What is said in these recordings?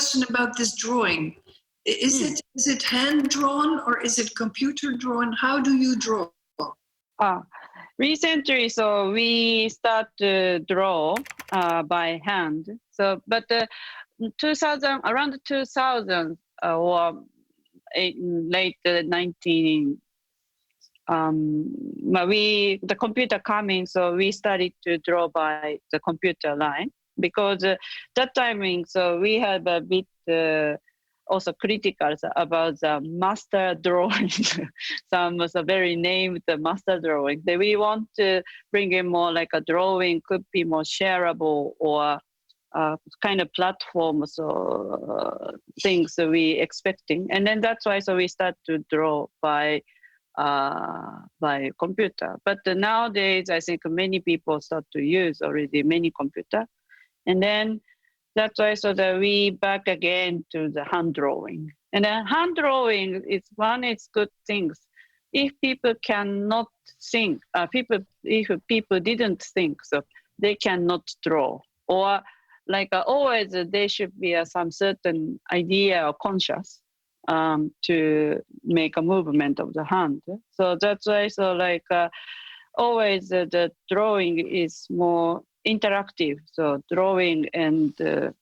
question about this drawing. Is it hand drawn or is it computer drawn? How do you draw? Recently, so we start to draw by hand. So, but 2000, around 2000 or late 19, the computer coming, so we started to draw by the computer line because that timing, so we have a bit also critical about the master drawing. Some was a very named master drawing. That we want to bring in more like a drawing could be more shareable or kind of platform, so things that we expecting, and then that's why so we start to draw by computer. But nowadays, I think many people start to use already many computer, and then that's why so that we back again to the hand drawing. And then hand drawing is it's good things. If people cannot think, if people didn't think, so they cannot draw. Or like always, there should be some certain idea or conscious to make a movement of the hand. So that's why so like always the drawing is more interactive, so drawing and a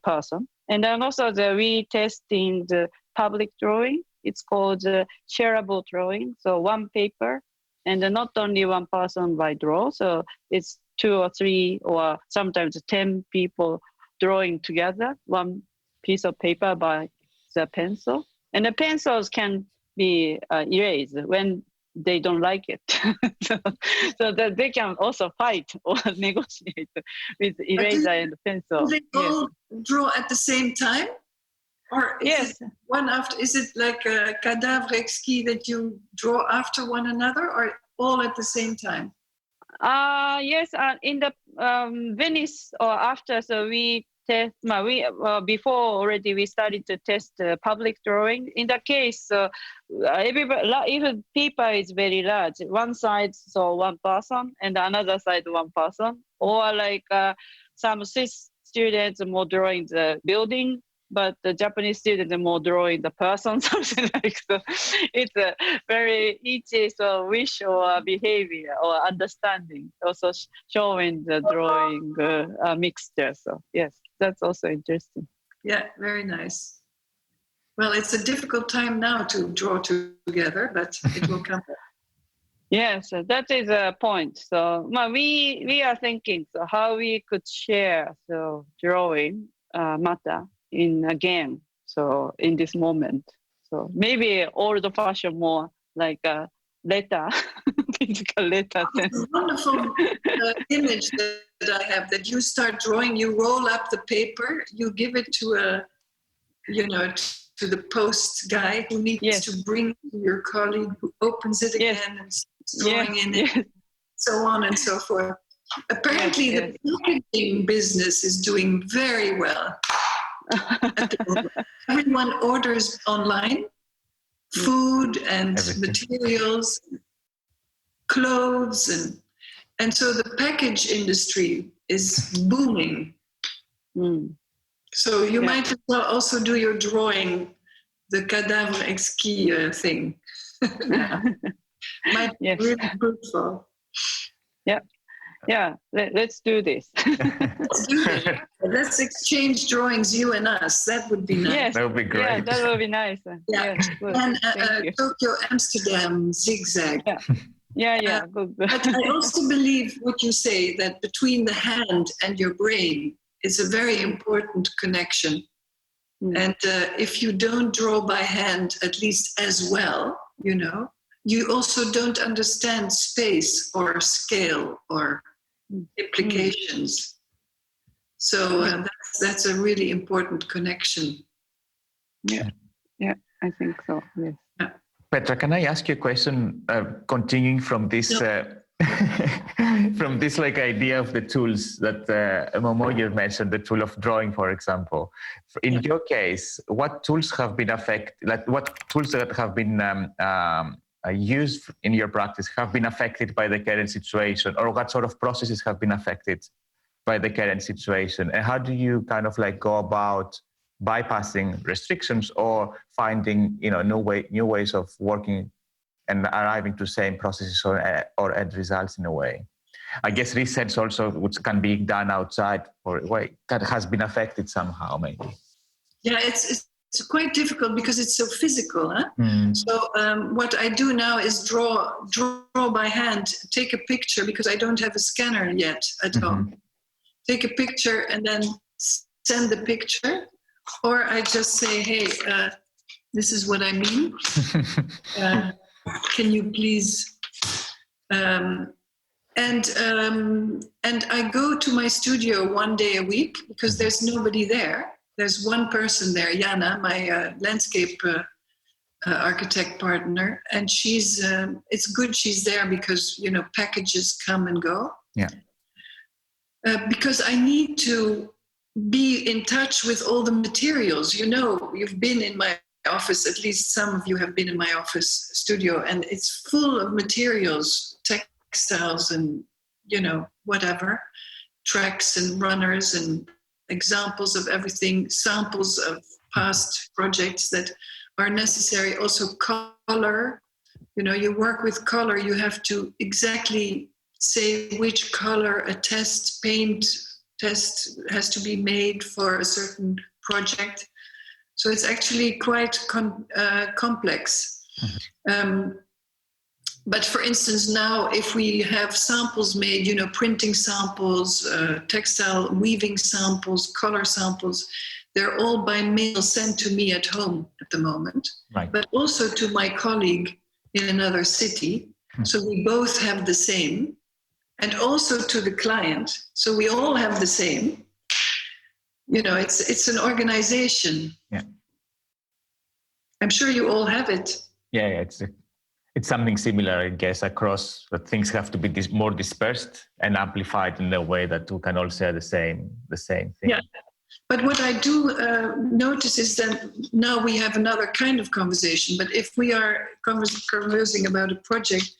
person. And then also we testing the public drawing. It's called shareable drawing. So one paper, and not only one person by draw. So it's 2 or 3 or sometimes 10 people drawing together, one piece of paper by the pencil. And the pencils can be erased when they don't like it. so that they can also fight or negotiate with eraser and pencil. Do they all draw at the same time? Or is it one after? Is it like a cadavre exquis that you draw after one another, or all at the same time? Yes, in the Venice or after, so we test. Before already we started to test public drawing. In that case, everybody, even paper is very large. One side so one person, and another side one person. Or like some Swiss students are more drawing the building, but the Japanese students are more drawing the person, something like so. It's a very easy so wish or behavior or understanding, also showing the drawing mixture. So yes, that's also interesting. Yeah, very nice. Well, it's a difficult time now to draw together, but it will come back. Yes, that is a point. So we are thinking so how we could share so drawing matter in a game, so in this moment. So maybe old-fashioned more like a letter, physical letter. It's a wonderful image that I have, that you start drawing, you roll up the paper, you give it to to the post guy who needs to bring to your colleague, who opens it again and starts drawing in it, so on and so forth. Apparently the packaging business is doing very well. Everyone orders online food and materials, clothes, and so the package industry is booming. So you might as well also do your drawing, the cadavre exquis thing. Might be really fruitful. Yeah, let's do this. Let's do it. Let's exchange drawings, you and us. That would be nice. Yes, that would be great. Yeah, that would be nice. Yeah. Yes, good. And Tokyo, Amsterdam, zigzag. Yeah, good. But I also believe what you say, that between the hand and your brain is a very important connection. And if you don't draw by hand, at least as well, you also don't understand space or scale or implications. So that's a really important connection. Yeah, I think so. Yes. Petra, can I ask you a question? Continuing from this, from this like idea of the tools that Momo you mentioned, the tool of drawing, for example. In your case, what tools have been affected? Like what tools that have been used in your practice have been affected by the current situation, or what sort of processes have been affected by the current situation? And how do you kind of like go about bypassing restrictions or finding new ways of working and arriving to same processes or end results in a way. I guess research also, which can be done outside or way that has been affected somehow, maybe. Yeah, it's quite difficult because it's so physical. Huh? So what I do now is draw by hand, take a picture because I don't have a scanner yet at home. Take a picture and then send the picture, or I just say, hey, this is what I mean. Can you please? And I go to my studio one day a week because there's nobody there. There's one person there, Jana, my landscape architect partner, and she's. It's good she's there because packages come and go. Yeah. Because I need to be in touch with all the materials. You've been in my office, at least some of you have been in my office studio, and it's full of materials, textiles and, whatever, tracks and runners and examples of everything, samples of past projects that are necessary. Also color, you work with color, you have to exactly say which color a paint test has to be made for a certain project. So it's actually quite complex. But for instance, now if we have samples made, printing samples, textile weaving samples, color samples, they're all by mail sent to me at home at the moment, right. But also to my colleague in another city. So we both have the same, and also to the client. So we all have the same. It's an organization. Yeah. I'm sure you all have it. Yeah, it's something similar, I guess, across, but things have to be more dispersed and amplified in a way that we can all say the same thing. Yeah. But what I do notice is that now we have another kind of conversation. But if we are conversing about a project,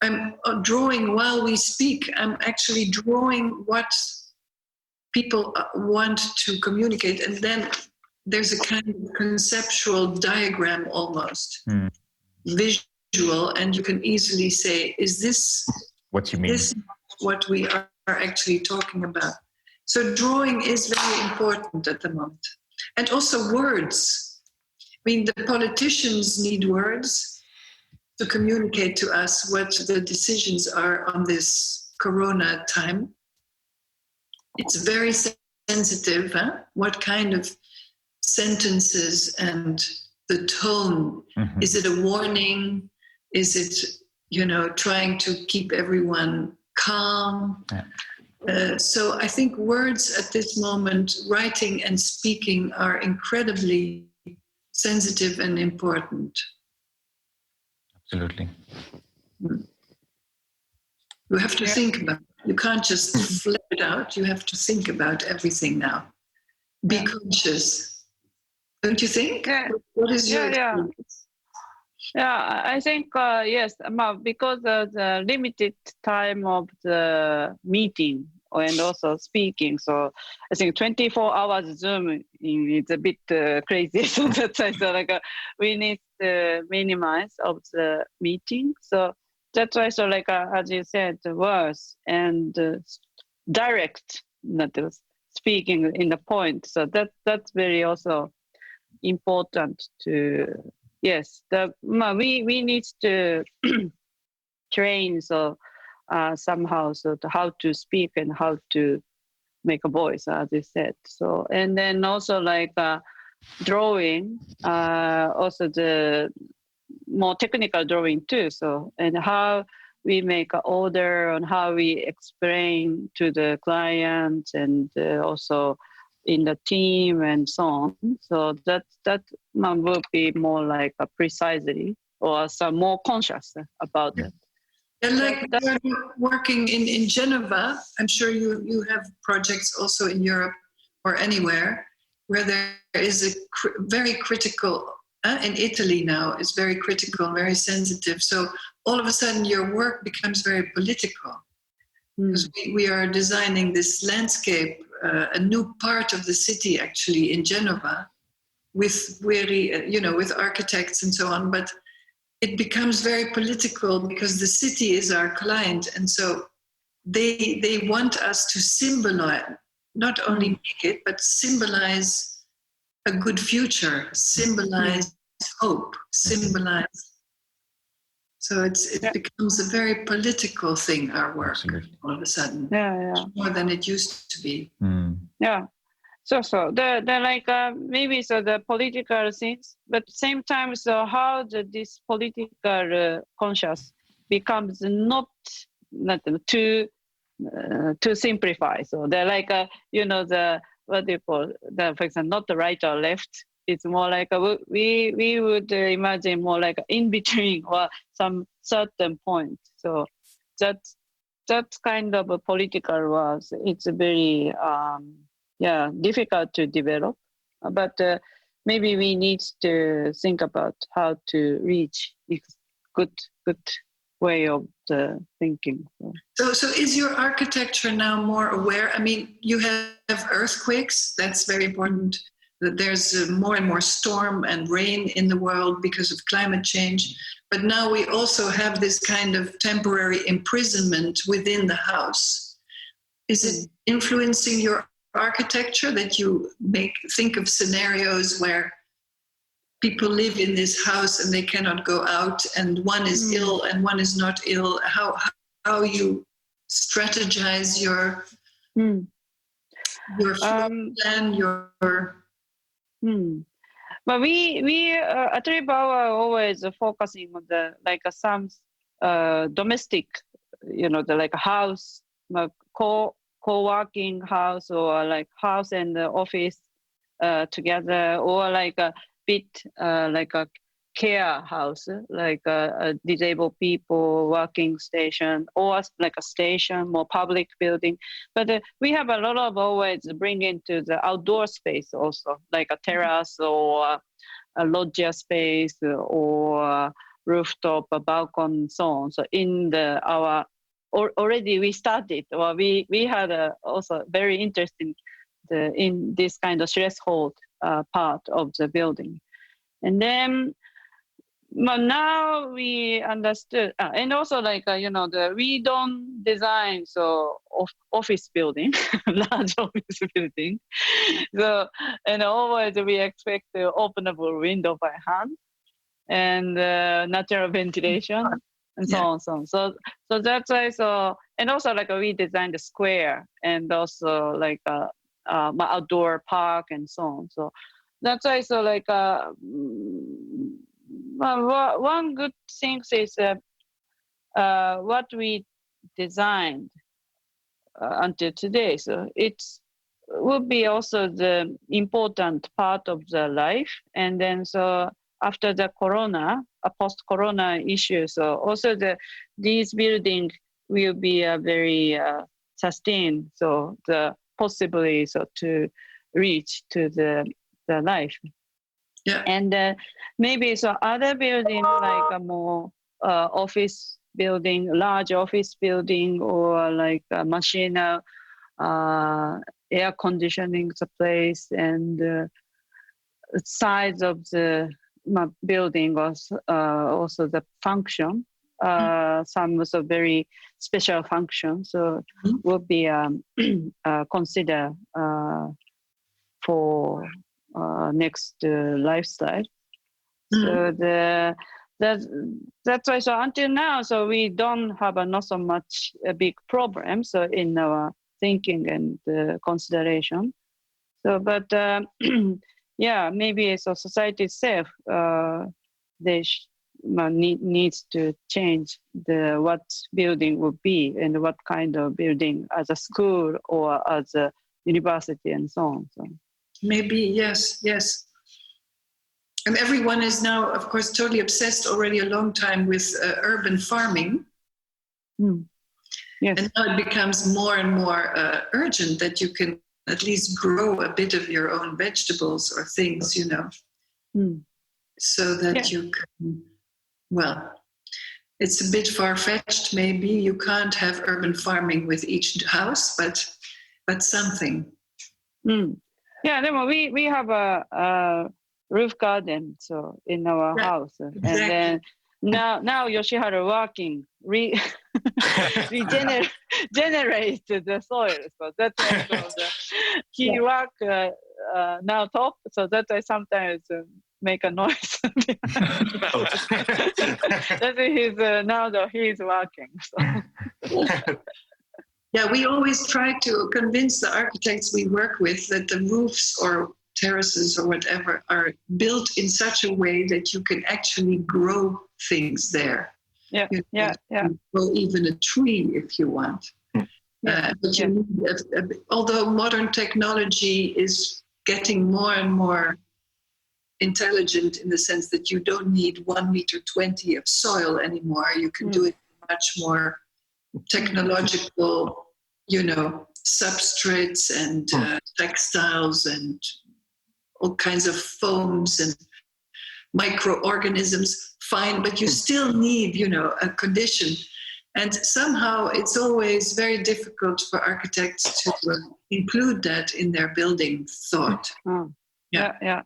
I'm drawing while we speak. I'm actually drawing what people want to communicate. And then there's a kind of conceptual diagram almost, visual, and you can easily say, is this what you mean? This is what we are actually talking about. So drawing is very important at the moment. And also words. I mean, the politicians need words to communicate to us what the decisions are on this Corona time. It's very sensitive, huh? What kind of sentences and the tone. Is it a warning? Is it, trying to keep everyone calm? Yeah. So I think words at this moment, writing and speaking, are incredibly sensitive and important. Absolutely. You have to think about it. You can't just flip it out. You have to think about everything now. Be conscious. Don't you think? Yeah. What is your experience? Yeah, I think, yes, because of the limited time of the meeting and also speaking. So I think 24 hours Zoom is a bit crazy. So that's why we need to minimize of the meeting. So that's why, as you said, words and direct, that is speaking in the point. So that's very also important to, yes, we need to train somehow to how to speak and how to make a voice, as you said. So, and then also drawing, also the more technical drawing too. So, and how we make an order and how we explain to the client and also in the team and so on. So that will be more precisely or some more conscious about it. And you're working in Geneva, I'm sure you have projects also in Europe or anywhere where there is a very critical, in Italy now, is very critical, very sensitive. So all of a sudden your work becomes very political. Because we are designing this landscape, a new part of the city actually in Geneva, with really, with architects and so on, but it becomes very political because the city is our client, and so they want us to symbolize, not only make it, but symbolize a good future, symbolize hope, symbolize. So it becomes a very political thing, our work. Absolutely. All of a sudden, more than it used to be. Yeah. So they're like maybe so the political things, but same time, so how this political conscious becomes not too simplify. So they're like the what do you call the, for example, not the right or left. It's more like we would imagine more like in between or some certain point. So that kind of a political was it's very difficult to develop, but maybe we need to think about how to reach good way of the thinking. So is your architecture now more aware? I mean, you have earthquakes. That's very important. That there's more and more storm and rain in the world because of climate change. But now we also have this kind of temporary imprisonment within the house. Is it influencing your architecture that you think of scenarios where people live in this house and they cannot go out, and one is ill and one is not ill? How you strategize your floor plan, your But we at Tribal are always focusing on the like some domestic, the like house, co-working house, or like house and the office together, or like a bit like a care house, like a disabled people working station, or like a station, more public building. But we have a lot of always bring into the outdoor space also, like a terrace or a loggia space or rooftop, a balcony, and so on. So in our already we started, or we had also very interesting in this kind of threshold part of the building. And then but now we understood, and also like we don't design office building, large office building. So and always we expect the openable window by hand and natural ventilation and so on, so on. So that's why. So and also like we designed the square and also like outdoor park and so on. So that's why. So like. One good thing is what we designed until today. So it will be also the important part of the life. And then so after the post-corona issue, so also these buildings will be very sustained. So the possibility to reach to the life. Yeah. And maybe so other buildings like a more office building, large office building, or like a machine, air conditioning the place, and size of the building was also the function. Some also very special function, so will be considered for next lifestyle. So that's why. So until now, so we don't have not so much a big problem. So in our thinking and consideration. So, but maybe so society itself they needs to change what building would be and what kind of building as a school or as a university and so on. So. Maybe, yes. And everyone is now, of course, totally obsessed already a long time with urban farming. Yes. And now it becomes more and more urgent that you can at least grow a bit of your own vegetables or things, so that you can, it's a bit far-fetched maybe. You can't have urban farming with each house, but something. Yeah, then we have roof garden, so in our house. Exactly. And then now Yoshihara working, regenerate the soil. So that's also he work now top. So that I sometimes make a noise. That is now that he's working. So. Yeah, we always try to convince the architects we work with that the roofs or terraces or whatever are built in such a way that you can actually grow things there. Yeah, you can grow even a tree if you want. But you need, although modern technology is getting more and more intelligent in the sense that you don't need 1.20 meters of soil anymore. You can do it much more technological, substrates and textiles and all kinds of foams and microorganisms. Fine, but you still need, a condition. And somehow it's always very difficult for architects to include that in their building thought. Yeah,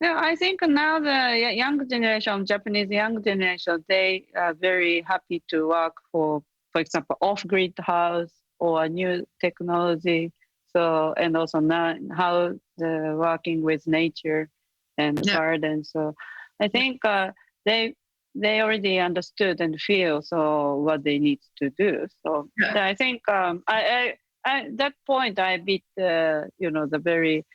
I think now the Japanese young generation, they are very happy to work for example, off-grid house or a new technology. So, and also now how the working with nature and garden. So I think they already understood and feel so what they need to do. So I think I that point I bit the very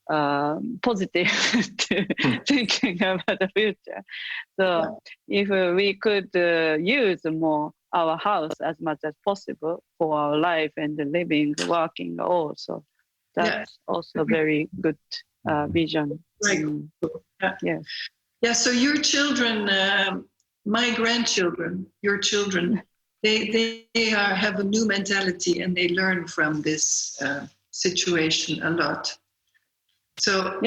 positive to thinking about the future. So if we could use more our house as much as possible for our life and the living, working also, that's also very good vision. Right. Yes. Yeah. So your children, my grandchildren, your children, they have a new mentality and they learn from this situation a lot. So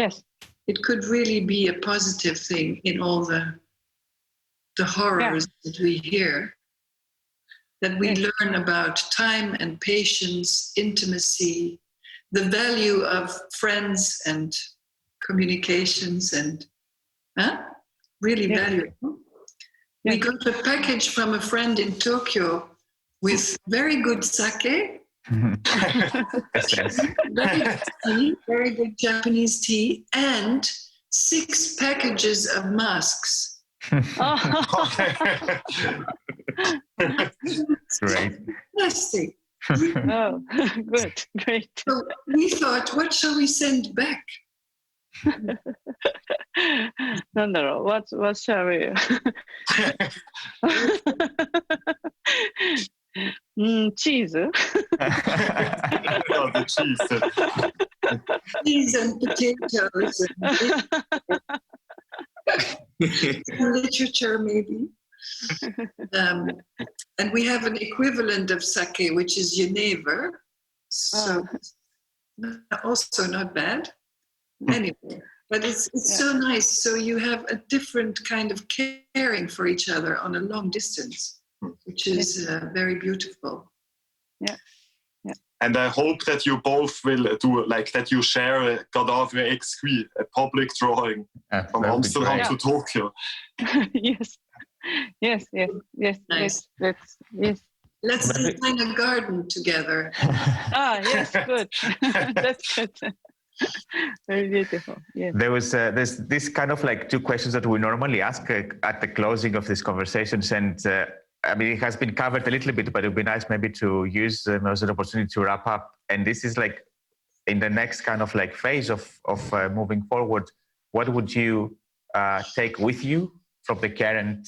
it could really be a positive thing in all the horrors that we hear, that we learn about time and patience, intimacy, the value of friends and communications and really valuable. We got a package from a friend in Tokyo with very good sake, very good Japanese tea, and 6 packages of masks. Great. Fantastic. Oh, good, great. So we thought, what shall we send back? What shall we? Cheese. The cheese. Cheese and potatoes and literature, maybe. And we have an equivalent of sake, which is jenever. So also not bad. Anyway, but it's so nice. So you have a different kind of caring for each other on a long distance, which is very beautiful. Yeah. And I hope that you both will do, like, that you share a Cadavre Exquis, a public drawing from Amsterdam to Tokyo. Yes. Nice. Yes. Let's design a garden together. Yes, good. That's good. Very beautiful. Yeah. There's this kind of like 2 questions that we normally ask at the closing of these conversations, and I mean, it has been covered a little bit, but it would be nice maybe to use them as an opportunity to wrap up. And this is like in the next kind of like phase of moving forward. What would you take with you from the current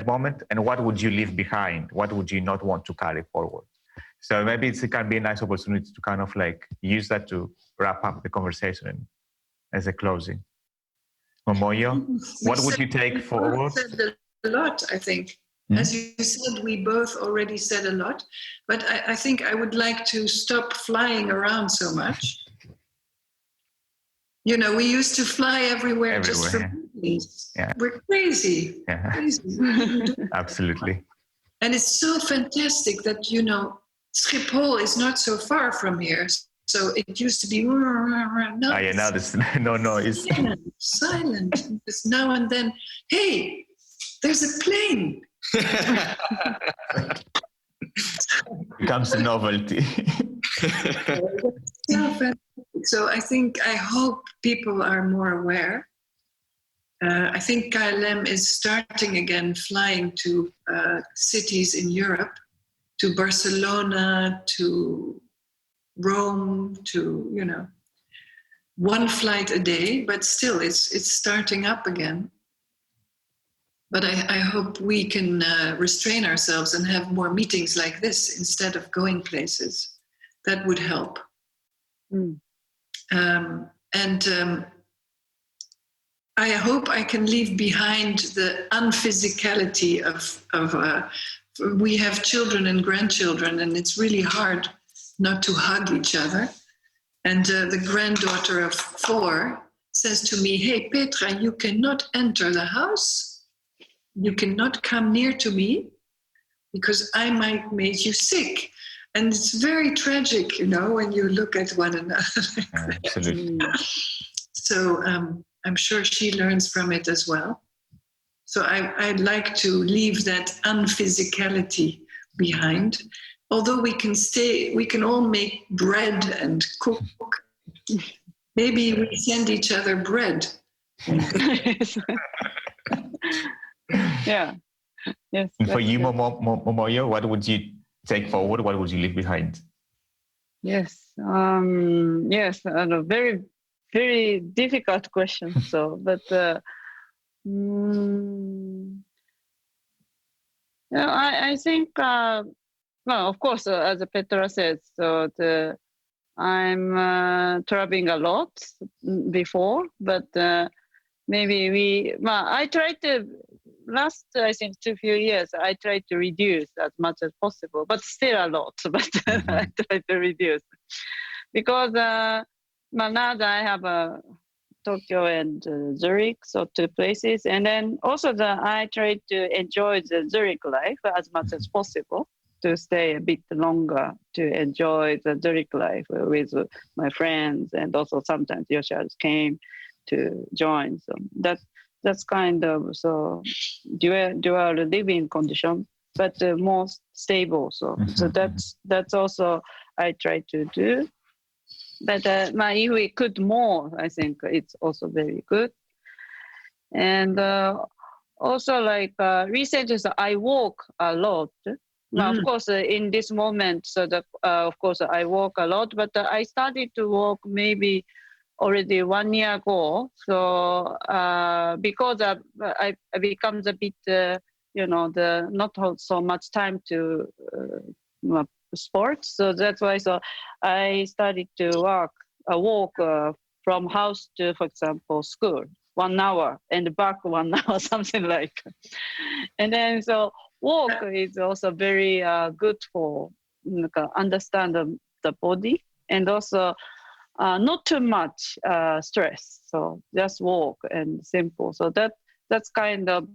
moment, and what would you leave behind? What would you not want to carry forward? So maybe it can be a nice opportunity to kind of like use that to wrap up the conversation as a closing. Momoyo, what would you take forward? A lot, I think. As you said, we both already said a lot, but I think I would like to stop flying around so much. We used to fly everywhere. Just for movies. Yeah. We're crazy. Yeah. Crazy. Absolutely. And it's so fantastic that, Schiphol is not so far from here. So it used to be, now now there's no noise. Silent. Just now and then, hey, there's a plane. Becomes a novelty. So I hope people are more aware. I think KLM is starting again flying to cities in Europe, to Barcelona, to Rome, to, one flight a day, but still it's starting up again. But I hope we can restrain ourselves and have more meetings like this instead of going places. That would help. I hope I can leave behind the unphysicality of we have children and grandchildren, and it's really hard not to hug each other. And the granddaughter of 4 says to me, "Hey, Petra, you cannot enter the house. You cannot come near to me because I might make you sick." And it's very tragic, when you look at one another. Absolutely. So I'm sure she learns from it as well. So I'd like to leave that unphysicality behind. Although we can all make bread and cook. Maybe we send each other bread. Yeah. Yes. And for you, Momoyo, what would you take forward? What would you leave behind? Yes. Yes. A very, very difficult question. So, but I think. Well, of course, as Petra said, so I'm traveling a lot before, but maybe I tried to, last, I think, 2 few years, I tried to reduce as much as possible, but still a lot, but I tried to reduce. Because now that I have Tokyo and Zurich, so 2 places, and then also I try to enjoy the Zurich life as much as possible, to stay a bit longer, to enjoy the Zurich life with my friends, and also sometimes Yoshars came to join. So that's kind of dual living condition, but more stable. So that's also I try to do. But if we could more, I think it's also very good. And also recently, so I walk a lot. Now, of course, in this moment, so of course I walk a lot, but I started to walk maybe already 1 year ago. So because I becomes a bit, not so much time to sports. So that's why. So I started to walk from house to, for example, school, 1 hour, and back 1 hour, something like. And then so. Walk is also very good for understand the body, and also not too much stress. So just walk and simple. So that's kind of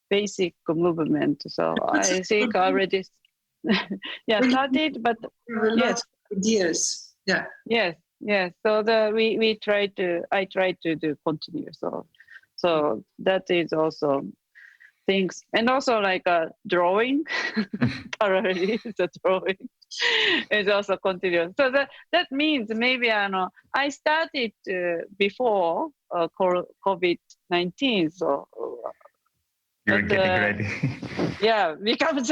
basic movement. So I think already started, but yes, ideas. Yeah. Yes. So I try to do continue. So that is also things, and also drawing, parallelly the drawing is also continuous. So that means maybe I started before COVID-19. So you're getting ready. Yeah, becomes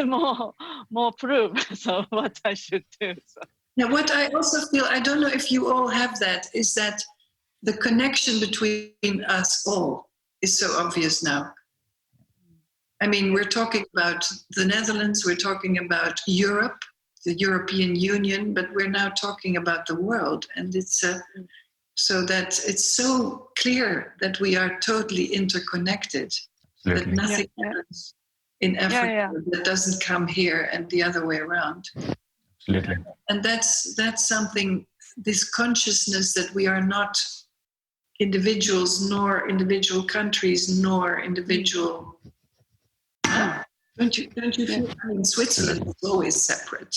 more proof. So what I should do. So. Now, what I also feel, I don't know if you all have that, is that the connection between us all is so obvious now. I mean, we're talking about the Netherlands, we're talking about Europe, the European Union, but we're now talking about the world. And it's so that it's so clear that we are totally interconnected, that nothing happens in Africa that doesn't come here and the other way around. Absolutely. And that's something, this consciousness that we are not individuals, nor individual countries, nor individual... Don't you feel? I mean, Switzerland is always separate.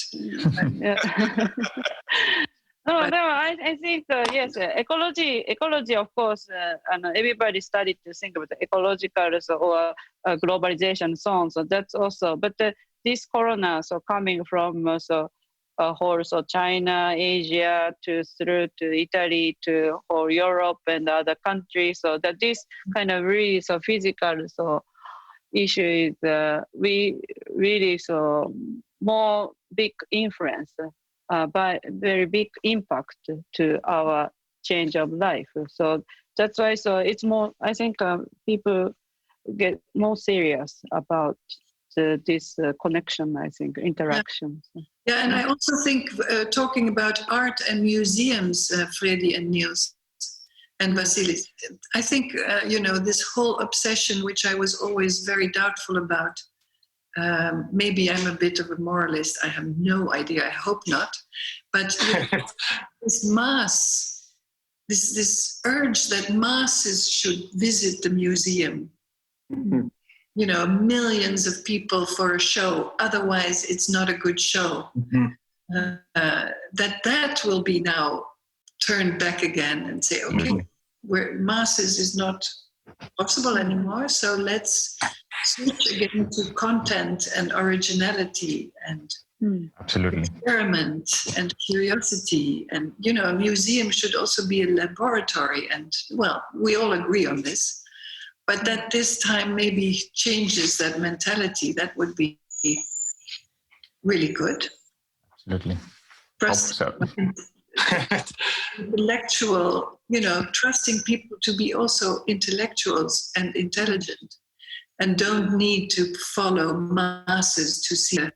I think yes, ecology, of course, and everybody started to think about the ecological or globalization and so on. So that's also, but this corona, so coming from whole China, Asia through to Italy to whole Europe and other countries. So that this kind of really physical issue is we really more big influence. By very big impact to our change of life. So that's why. So it's more. I think people get more serious about this connection. I think interaction. Yeah, and I also think talking about art and museums, Freddy and Niels and Vasilis. I think this whole obsession, which I was always very doubtful about. Maybe I'm a bit of a moralist. I have no idea. I hope not. But this mass, this urge that masses should visit the museum. Mm-hmm. Millions of people for a show. Otherwise, it's not a good show. Mm-hmm. That will be now turned back again and say, okay, mm-hmm. where masses is not possible anymore. So let's switch again to content and originality and absolutely experiment and curiosity. And a museum should also be a laboratory. And we all agree on this. But that this time maybe changes that mentality. That would be really good. Absolutely. Intellectual, trusting people to be also intellectuals and intelligent. And don't need to follow masses to see a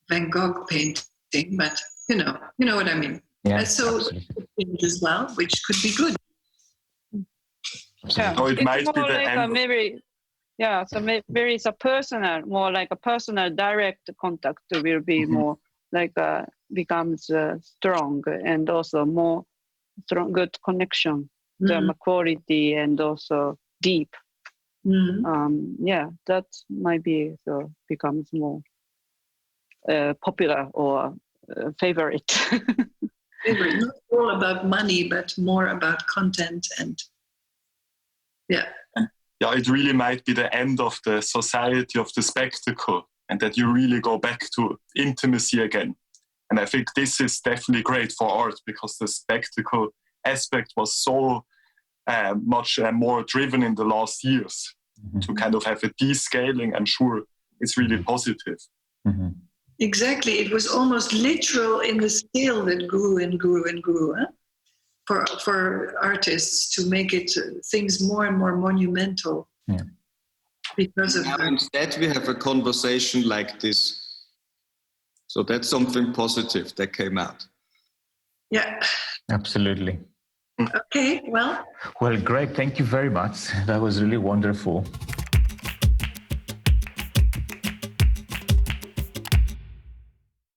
Van Gogh painting, but you know what I mean. Yeah, so as well, which could be good. Yeah, so it might be the end. Maybe, so maybe it's a personal, more like a personal direct contact will be mm-hmm. more like becomes strong and also more strong, good connection, mm-hmm. the quality and also deep. Mm-hmm. That might be becomes more popular or favorite. Not all about money, but more about content and it really might be the end of the society of the spectacle, and that you really go back to intimacy again. And I think this is definitely great for art because the spectacle aspect was so much more driven in the last years. Mm-hmm. To kind of have a descaling, I'm sure it's really positive. Mm-hmm. Exactly. It was almost literal in the scale that grew and grew and grew for artists to make it things more and more monumental. Yeah. Because of instead we have a conversation like this. So that's something positive that came out. Yeah. Absolutely. Okay, well, great. Thank you very much. That was really wonderful.